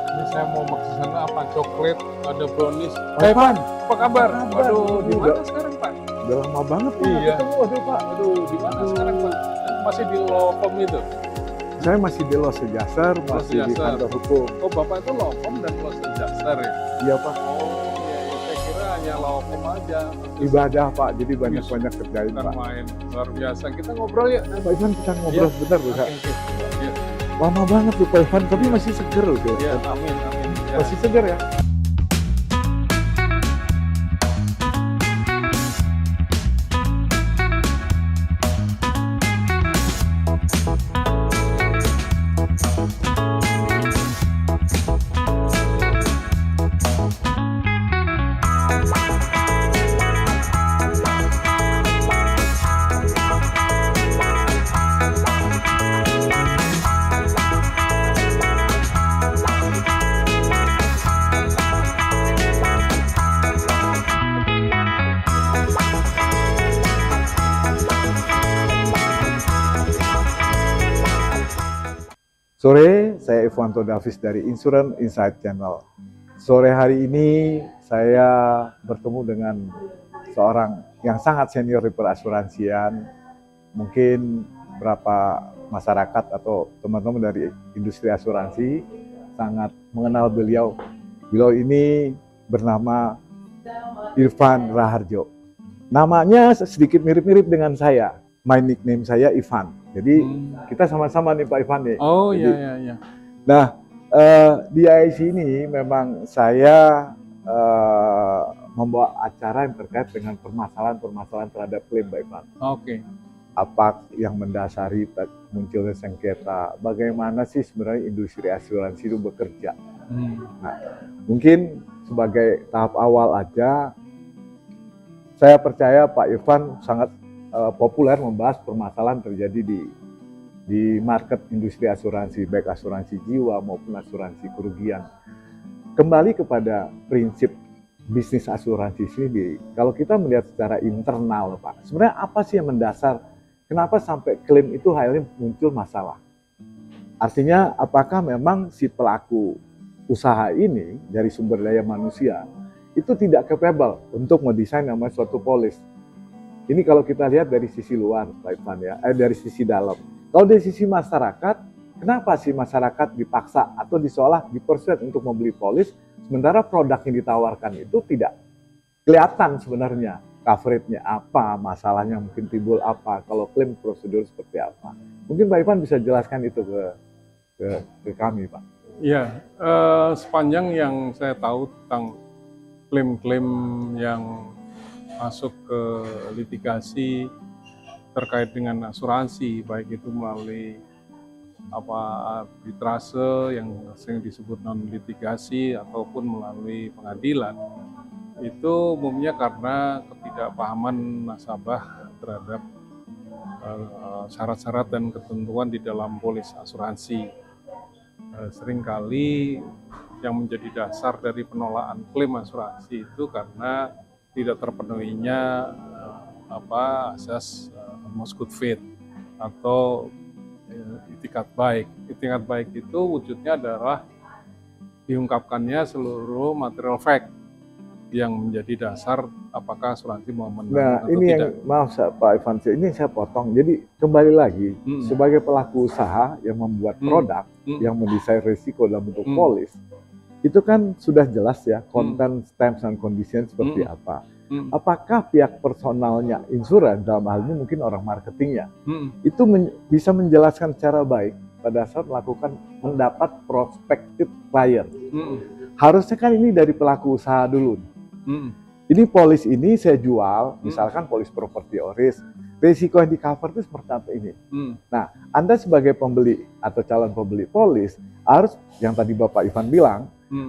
Ini saya mau makan apa? Coklat, ada brownies. Pak Ivan, Apa kabar? Apa kabar? Waduh, di mana Udah- sekarang Pak? udah lama banget Pak Iya. ketemu. Waduh Pak, Aduh, di mana sekarang Pak? Masih di Lokom itu? saya masih di Los Sejahtera, masih di Sejahtera. kantor hukum. Oh, Bapak itu Lokom dan Los Sejahtera ya? Iya Pak, Oh, iya, iya. Saya kira hanya Lokom aja. ibadah Pak, jadi banyak-banyak kerjain Bukan Pak. main. Luar biasa. Kita ngobrol ya. Pak Ivan, kita ngobrol sebentar Oke, bisa. oke. Iya, Lama banget tuh Pak Ivan, tapi masih seger loh. Tuh. iya, amin, amin. Ya. Masih seger ya. Sore, saya Ivanto Davis dari Insurance Insight Channel. Sore hari ini saya bertemu dengan seorang yang sangat senior di perasuransian. Mungkin berapa masyarakat atau teman-teman dari industri asuransi sangat mengenal beliau. Beliau ini bernama Irfan Raharjo. Namanya sedikit mirip-mirip dengan saya. My nickname saya Ivan. Jadi kita sama-sama nih Pak Ivan nih. Oh, Jadi, iya, iya, iya. Nah, di IIC ini memang saya membawa acara yang terkait dengan permasalahan-permasalahan terhadap klaim Pak Ivan. Oke. Apa yang mendasari munculnya sengketa? Bagaimana sih sebenarnya industri asuransi itu bekerja? Mungkin sebagai tahap awal aja, saya percaya Pak Irfan sangat populer membahas permasalahan terjadi di market industri asuransi, baik asuransi jiwa maupun asuransi kerugian. Kembali kepada prinsip bisnis asuransi sendiri, kalau kita melihat secara internal Pak, sebenarnya apa sih yang mendasar kenapa sampai klaim itu akhirnya muncul masalah? Artinya apakah memang si pelaku usaha ini dari sumber daya manusia itu tidak capable untuk mendesain namanya suatu polis? Ini kalau kita lihat dari sisi luar, Pak Ivan ya, dari sisi dalam. Kalau dari sisi masyarakat, kenapa sih masyarakat dipaksa atau diseolah dipersuade untuk membeli polis, sementara produk yang ditawarkan itu tidak kelihatan sebenarnya coverage-nya apa, masalahnya mungkin timbul apa, kalau klaim prosedur seperti apa. Mungkin Pak Ivan bisa jelaskan itu ke kami, Pak. Iya, sepanjang yang saya tahu tentang klaim-klaim yang masuk ke litigasi terkait dengan asuransi, baik itu melalui arbitrase yang sering disebut non litigasi ataupun melalui pengadilan, itu umumnya karena ketidakpahaman nasabah terhadap syarat-syarat dan ketentuan di dalam polis asuransi. Seringkali yang menjadi dasar dari penolakan klaim asuransi itu karena tidak terpenuhinya asas most good faith atau itikat baik. Itikat baik itu wujudnya adalah diungkapkannya seluruh material fact yang menjadi dasar apakah asuransi mau menang Nah, atau ini tidak. yang maaf Pak Ivan, ini saya potong. Jadi kembali lagi, sebagai pelaku usaha yang membuat produk, yang mendesain risiko dalam bentuk polis, itu kan sudah jelas ya konten terms and conditions seperti apa. Apakah pihak personalnya insuran dalam hal ini mungkin orang marketingnya itu bisa menjelaskan secara baik pada saat melakukan mendapat prospective client. Harusnya kan ini dari pelaku usaha dulu. Ini polis ini saya jual, misalkan polis property or risk, risiko yang di cover itu seperti apa ini. Nah, Anda sebagai pembeli atau calon pembeli polis harus, yang tadi Bapak Ivan bilang,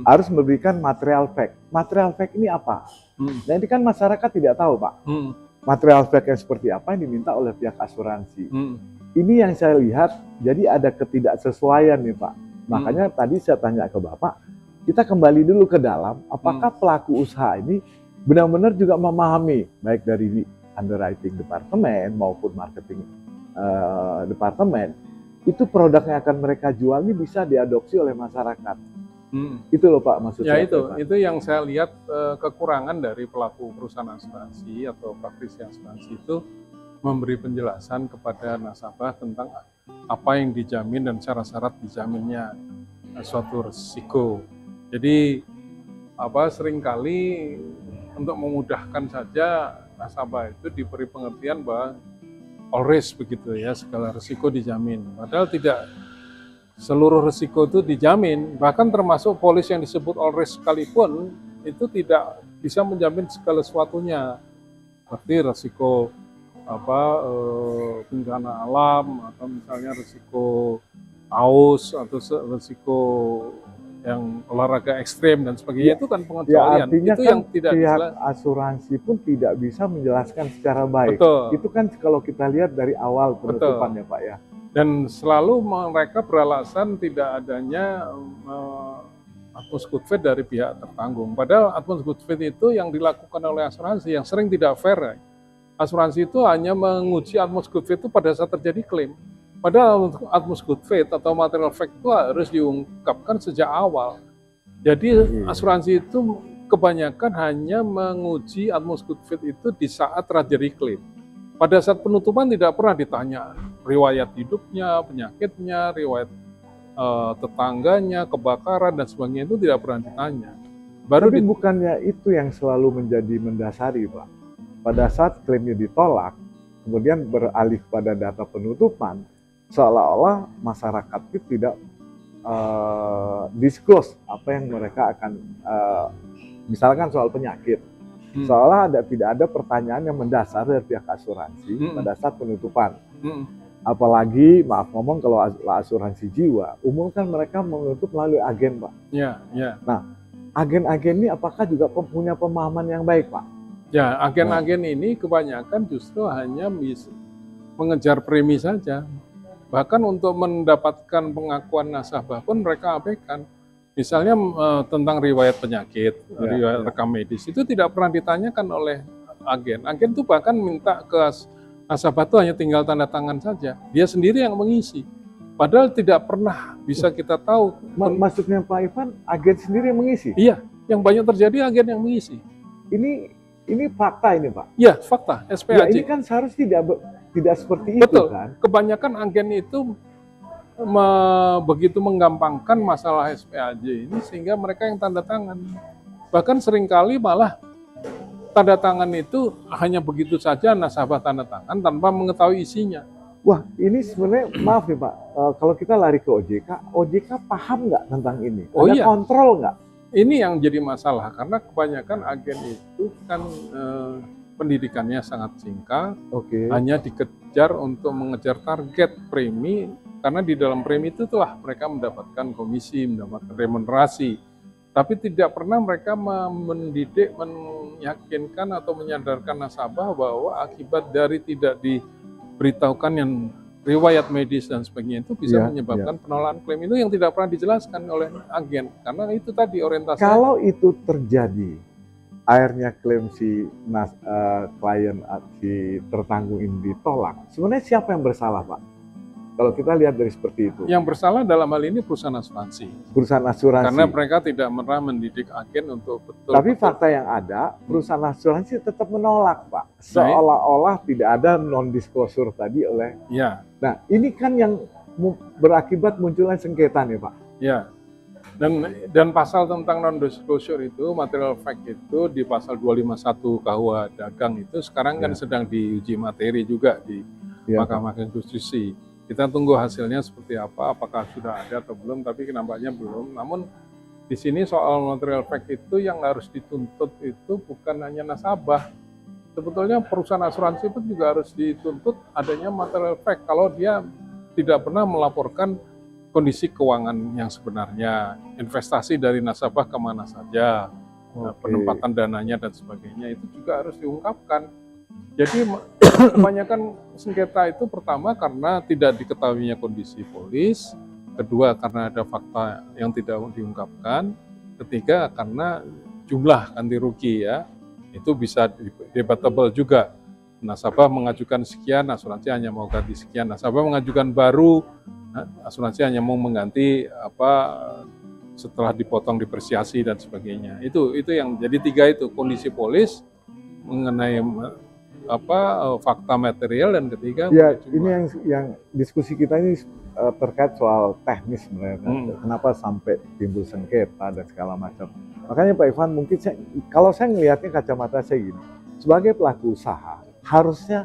harus memberikan material fact. Material fact ini apa? Nah, ini kan masyarakat tidak tahu, Pak. Material fact yang seperti apa yang diminta oleh pihak asuransi. Ini yang saya lihat, jadi ada ketidaksesuaian nih, Pak. Makanya tadi saya tanya ke Bapak, kita kembali dulu ke dalam, apakah pelaku usaha ini benar-benar juga memahami, baik dari underwriting departemen maupun marketing departemen, itu produk yang akan mereka jual ini bisa diadopsi oleh masyarakat. Itu loh Pak maksud ya. saya. Itu yang saya lihat kekurangan dari pelaku perusahaan asuransi atau praktisi asuransi itu memberi penjelasan kepada nasabah tentang apa yang dijamin dan syarat-syarat dijaminnya suatu risiko. Jadi seringkali untuk memudahkan saja nasabah itu diberi pengertian bahwa all risk begitu ya, segala risiko dijamin. Padahal tidak seluruh risiko itu dijamin, bahkan termasuk polis yang disebut all risk sekalipun itu tidak bisa menjamin segala sesuatunya. Seperti risiko bencana alam atau misalnya risiko aus atau risiko yang olahraga ekstrem dan sebagainya, itu kan pengecualian. Artinya itu kan yang tidak pihak asuransi pun tidak bisa menjelaskan secara baik. Betul. Itu kan kalau kita lihat dari awal penutupannya Pak ya. Dan selalu mereka beralasan tidak adanya atmos good faith dari pihak tertanggung. Padahal atmos good faith itu yang dilakukan oleh asuransi yang sering tidak fair. Asuransi itu hanya menguji atmos good faith itu pada saat terjadi klaim. Padahal atmos good faith atau material fact itu harus diungkapkan sejak awal. Jadi asuransi itu kebanyakan hanya menguji atmos good faith itu di saat terjadi klaim. Pada saat penutupan tidak pernah ditanya riwayat hidupnya, penyakitnya, riwayat tetangganya, kebakaran dan sebagainya, itu tidak pernah ditanya. Tapi bukannya itu yang selalu menjadi mendasari Pak. Pada saat klaimnya ditolak, kemudian beralih pada data penutupan, seolah-olah masyarakat itu tidak disclose apa yang mereka akan, misalkan soal penyakit, seolah tidak ada pertanyaan yang mendasar dari pihak asuransi pada saat penutupan. Apalagi maaf ngomong kalau asuransi jiwa, umum kan mereka menutup melalui agen Pak. Nah, agen-agen ini apakah juga punya pemahaman yang baik Pak? Ya, agen-agen ini kebanyakan justru hanya bisa mengejar premi saja. Bahkan untuk mendapatkan pengakuan nasabah pun mereka abaikan. Misalnya tentang riwayat penyakit, riwayat rekam medis, itu tidak pernah ditanyakan oleh agen. Agen itu bahkan minta ke nasabah itu hanya tinggal tanda tangan saja. Dia sendiri yang mengisi. Padahal tidak pernah bisa kita tahu. Maksudnya Pak Ivan, agen sendiri yang mengisi? Iya, yang banyak terjadi agen yang mengisi. Ini fakta ini Pak? Iya, fakta. SPAJ. Ya, ini kan seharusnya tidak seperti itu kan? Kebanyakan agen itu begitu menggampangkan masalah SPAJ ini sehingga mereka yang tanda tangan. Bahkan seringkali malah tanda tangan itu hanya begitu saja nasabah tanda tangan tanpa mengetahui isinya. Wah, ini sebenarnya maaf nih Pak, kalau kita lari ke OJK paham nggak tentang ini? Ada kontrol nggak? Ini yang jadi masalah karena kebanyakan agen itu kan pendidikannya sangat singkat, hanya dikejar untuk mengejar target premi, karena di dalam premi itu telah mereka mendapatkan komisi, mendapatkan remunerasi, tapi tidak pernah mereka mendidik, meyakinkan atau menyadarkan nasabah bahwa akibat dari tidak diberitahukan yang riwayat medis dan sebagainya itu bisa menyebabkan penolakan klaim, itu yang tidak pernah dijelaskan oleh agen, karena itu tadi orientasi. Kalau itu terjadi, akhirnya klaim si klien si tertanggung ini ditolak, sebenarnya siapa yang bersalah Pak? Kalau kita lihat dari seperti itu. Yang bersalah dalam hal ini perusahaan asuransi. Perusahaan asuransi. Karena mereka tidak pernah mendidik agen untuk betul. Tapi fakta yang ada, perusahaan asuransi tetap menolak Pak. Seolah-olah tidak ada non-disclosure tadi oleh. Ya. Nah ini kan yang berakibat munculnya sengketa nih Pak. Ya. Dan pasal tentang non-disclosure itu, material fact itu di pasal 251 KUH Dagang itu sekarang kan sedang diuji materi juga di Mahkamah Konstitusi. Kita tunggu hasilnya seperti apa, apakah sudah ada atau belum, tapi nampaknya belum. Namun di sini soal material fact itu yang harus dituntut itu bukan hanya nasabah. Sebetulnya perusahaan asuransi pun juga harus dituntut adanya material fact kalau dia tidak pernah melaporkan kondisi keuangan yang sebenarnya, investasi dari nasabah kemana saja, penempatan dananya dan sebagainya, itu juga harus diungkapkan. Jadi kebanyakan sengketa itu pertama karena tidak diketahuinya kondisi polis, kedua karena ada fakta yang tidak diungkapkan, ketiga karena jumlah ganti rugi ya, itu bisa debatable juga. Nasabah mengajukan sekian, asuransi hanya mau ganti sekian. Nasabah mengajukan baru, asuransi hanya mau mengganti setelah dipotong depresiasi dan sebagainya. Itu yang jadi tiga itu, kondisi polis mengenai fakta material, dan ketiga ya ini yang diskusi kita ini terkait soal teknis sebenarnya. Kenapa sampai timbul sengketa dan segala macam. Makanya Pak Ivan, mungkin kalau saya melihatnya kacamata saya gini, sebagai pelaku usaha harusnya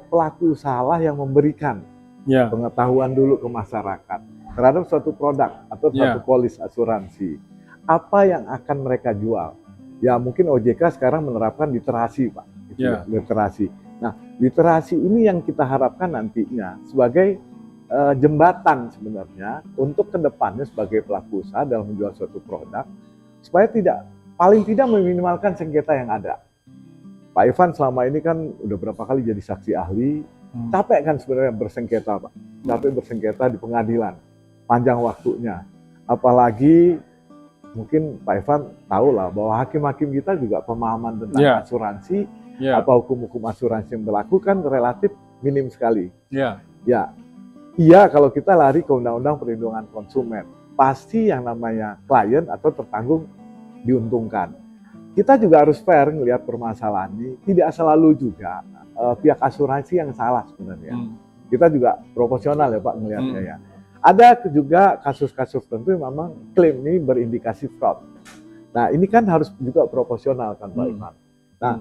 pelaku usaha lah yang memberikan pengetahuan dulu ke masyarakat terhadap suatu produk atau suatu polis asuransi. Apa yang akan mereka jual? Ya mungkin OJK sekarang menerapkan literasi, Pak. Literasi. Nah, literasi ini yang kita harapkan nantinya sebagai jembatan sebenarnya untuk kedepannya sebagai pelaku usaha dalam menjual suatu produk, supaya paling tidak meminimalkan sengketa yang ada. Pak Ivan selama ini kan udah berapa kali jadi saksi ahli, capek kan sebenarnya bersengketa, Pak. Capek bersengketa di pengadilan, panjang waktunya. Apalagi mungkin Pak Ivan tahu lah bahwa hakim-hakim kita juga pemahaman tentang asuransi, apa hukum-hukum asuransi yang berlaku kan relatif minim sekali. Iya, kalau kita lari ke Undang-Undang Perlindungan Konsumen, pasti yang namanya klien atau tertanggung diuntungkan. Kita juga harus fair melihat permasalahan ini, tidak selalu juga pihak asuransi yang salah sebenarnya. Kita juga proporsional ya Pak melihatnya ya. Ada juga kasus-kasus tertentu yang memang klaim ini berindikasi fraud. Nah ini kan harus juga proporsional kan Pak Ivan. Nah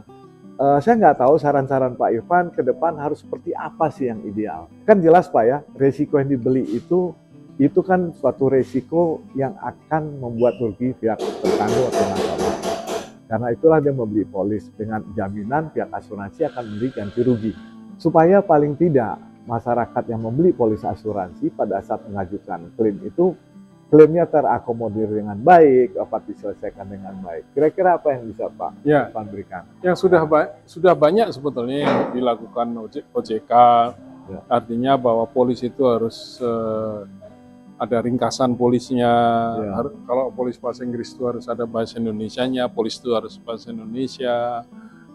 saya nggak tahu saran-saran Pak Irfan ke depan harus seperti apa sih yang ideal. Kan jelas Pak ya, resiko yang dibeli itu kan suatu resiko yang akan membuat rugi pihak tertanggung atau nasabah. Karena itulah dia membeli polis dengan jaminan pihak asuransi akan memberi ganti rugi. Supaya paling tidak masyarakat yang membeli polis asuransi pada saat mengajukan klaim itu, klaimnya terakomodir dengan baik, dapat diselesaikan dengan baik. Kira-kira apa yang bisa Pak Irfan berikan? Yang sudah banyak sebetulnya yang dilakukan OJK, artinya bahwa polis itu harus ada ringkasan polisnya. Kalau polis bahasa Inggris itu harus ada bahasa Indonesianya, polis itu harus bahasa Indonesia,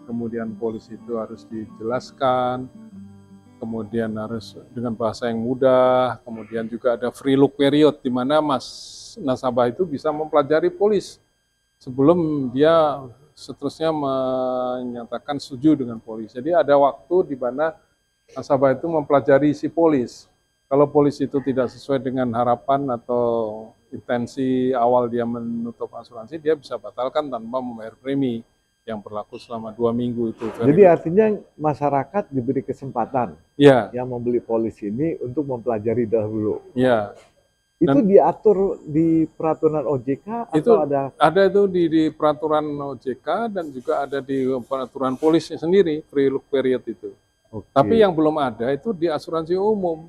kemudian polis itu harus dijelaskan, kemudian harus dengan bahasa yang mudah, kemudian juga ada free look period di mana nasabah itu bisa mempelajari polis sebelum dia seterusnya menyatakan setuju dengan polis. Jadi ada waktu di mana nasabah itu mempelajari si polis. Kalau polis itu tidak sesuai dengan harapan atau intensi awal dia menutup asuransi, dia bisa batalkan tanpa membayar premi yang berlaku selama 2 minggu itu. Jadi artinya masyarakat diberi kesempatan yang membeli polis ini untuk mempelajari dahulu. Itu diatur di peraturan OJK atau ada? Ada itu di peraturan OJK dan juga ada di peraturan polisnya sendiri, free look period itu. Tapi yang belum ada itu di asuransi umum.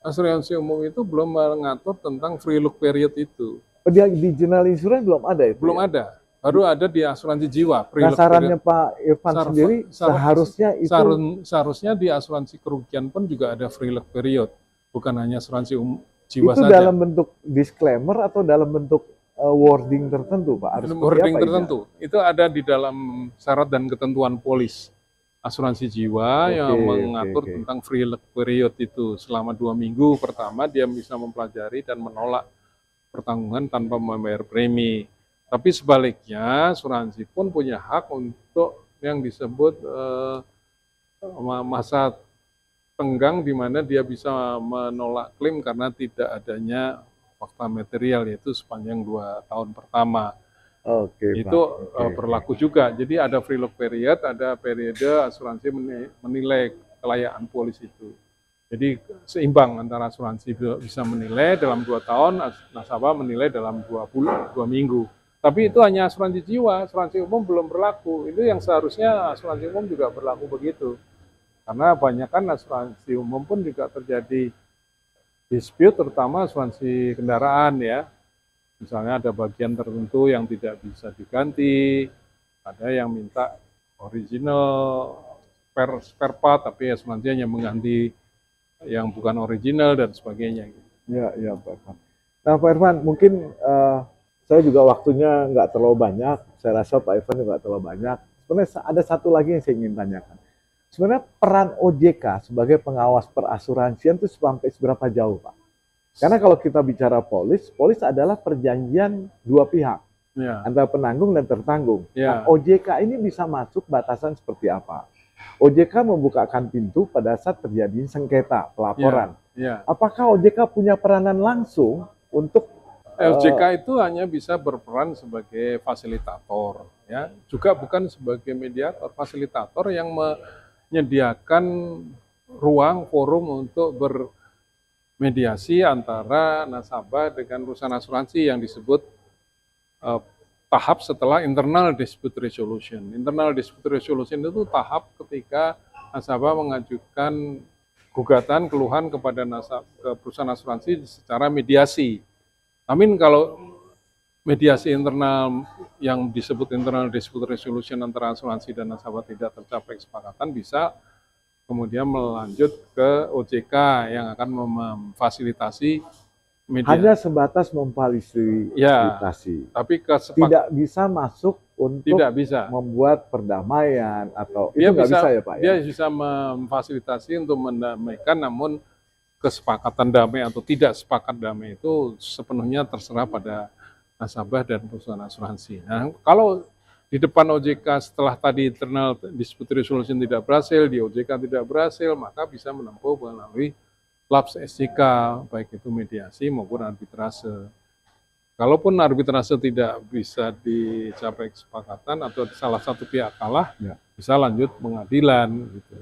Asuransi umum itu belum mengatur tentang free look period itu. Di general insurance belum ada itu? Belum ada. Baru ada di asuransi jiwa. Nah, sarannya Pak Irfan sendiri seharusnya itu? Seharusnya di asuransi kerugian pun juga ada free look period. Bukan hanya asuransi jiwa itu saja. Itu dalam bentuk disclaimer atau dalam bentuk wording tertentu Pak? Harus wording tertentu. Itu ada di dalam syarat dan ketentuan polis asuransi jiwa yang mengatur tentang free look period itu. Selama 2 minggu pertama dia bisa mempelajari dan menolak pertanggungan tanpa membayar premi. Tapi sebaliknya asuransi pun punya hak untuk yang disebut masa tenggang di mana dia bisa menolak klaim karena tidak adanya fakta material, yaitu sepanjang 2 tahun pertama. Itu berlaku juga. Jadi ada free look period, ada periode asuransi menilai kelayakan polis itu. Jadi seimbang antara asuransi bisa menilai dalam 2 tahun, nasabah menilai dalam 2 minggu. Tapi itu hanya asuransi jiwa, asuransi umum belum berlaku. Itu yang seharusnya asuransi umum juga berlaku begitu. Karena banyak kan asuransi umum pun juga terjadi dispute, terutama asuransi kendaraan ya. Misalnya ada bagian tertentu yang tidak bisa diganti, ada yang minta original spare part, tapi asuransi hanya mengganti yang bukan original dan sebagainya. Ya Pak Irfan. Nah Pak Irfan, mungkin saya juga waktunya nggak terlalu banyak. Saya rasa Pak Irfan juga nggak terlalu banyak. Sebenarnya ada satu lagi yang saya ingin tanyakan. Sebenarnya peran OJK sebagai pengawas perasuransian itu sampai seberapa jauh, Pak? Karena kalau kita bicara polis, polis adalah perjanjian dua pihak, Ya, antara penanggung dan tertanggung. Nah, ya, OJK ini bisa masuk batasan seperti apa? OJK membukakan pintu pada saat terjadi sengketa pelaporan. ya. Apakah OJK punya peranan langsung untuk OJK itu hanya bisa berperan sebagai fasilitator, ya, juga bukan sebagai mediator, fasilitator yang menyediakan ruang forum untuk bermediasi antara nasabah dengan perusahaan asuransi yang disebut tahap setelah internal dispute resolution. Internal dispute resolution itu tahap ketika nasabah mengajukan gugatan keluhan kepada ke perusahaan asuransi secara mediasi. Amin, kalau mediasi internal yang disebut internal dispute resolution antara asuransi dan nasabah tidak tercapai kesepakatan, bisa kemudian melanjut ke OJK yang akan memfasilitasi mediasi. hanya sebatas memfasilitasi, Tapi tidak bisa masuk untuk tidak bisa membuat perdamaian atau dia itu nggak bisa ya Pak dia ya? bisa memfasilitasi untuk mendamaikan, namun kesepakatan damai atau tidak sepakat damai itu sepenuhnya terserah pada nasabah dan perusahaan asuransi. Nah, kalau di depan OJK setelah tadi internal dispute resolution tidak berhasil, di OJK tidak berhasil, maka bisa menempuh melalui LAPS SJK, baik itu mediasi maupun arbitrase. Kalaupun arbitrase tidak bisa dicapai kesepakatan atau salah satu pihak kalah, Ya. bisa lanjut pengadilan. Gitu.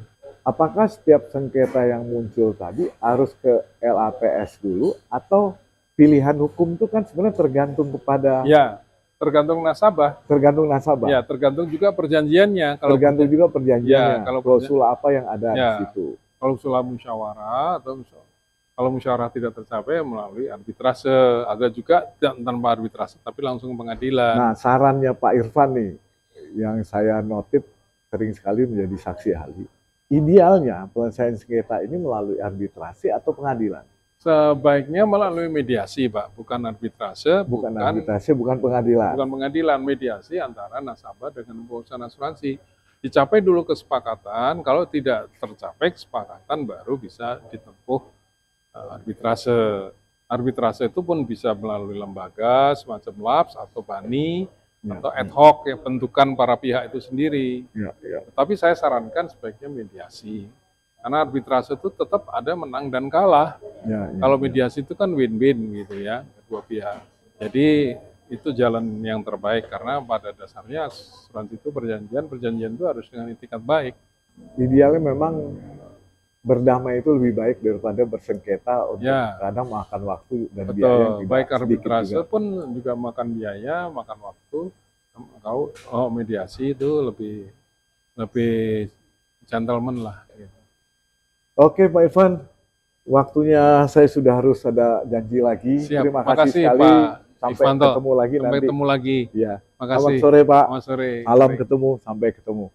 Apakah setiap sengketa yang muncul tadi harus ke LAPS dulu atau pilihan hukum itu kan sebenarnya tergantung kepada Ya, tergantung nasabah. Ya, tergantung juga perjanjiannya. Tergantung juga perjanjiannya. Ya, kalau klausul apa yang ada ya, di situ. Kalau usul musyawarah atau kalau musyawarah tidak tercapai melalui arbitrase, agak juga tanpa arbitrase tapi langsung pengadilan. Nah, sarannya Pak Irfan nih yang saya notit sering sekali menjadi saksi ahli. Idealnya penyelesaian sengketa ini melalui arbitrasi atau pengadilan? Sebaiknya melalui mediasi, Pak, bukan arbitrase, bukan arbitrase, bukan pengadilan. Bukan pengadilan, mediasi antara nasabah dengan perusahaan asuransi. Dicapai dulu kesepakatan, kalau tidak tercapai kesepakatan baru bisa ditempuh arbitrase. Arbitrase itu pun bisa melalui lembaga semacam LAPS atau BANI atau ad hoc yang bentukan para pihak itu sendiri. Tapi saya sarankan sebaiknya mediasi. Karena arbitrase itu tetap ada menang dan kalah. Kalau mediasi itu kan win-win gitu ya, kedua pihak. Jadi itu jalan yang terbaik karena pada dasarnya asuransi itu perjanjian itu harus dengan itikat baik. Idealnya memang berdamai itu lebih baik daripada bersengketa untuk kadang makan waktu dan biaya yang tidak baik arbitrase pun juga makan biaya, makan waktu. Kalau mediasi itu lebih gentleman lah. Gitu. Oke Pak Irfan, waktunya saya sudah harus ada janji lagi. Siap. Terima kasih sekali. Pak Sampai Ivanto. ketemu lagi Sampai nanti. ketemu lagi. Ya. Makasih. Selamat sore Pak. Selamat sore. Malam ketemu. Sampai ketemu.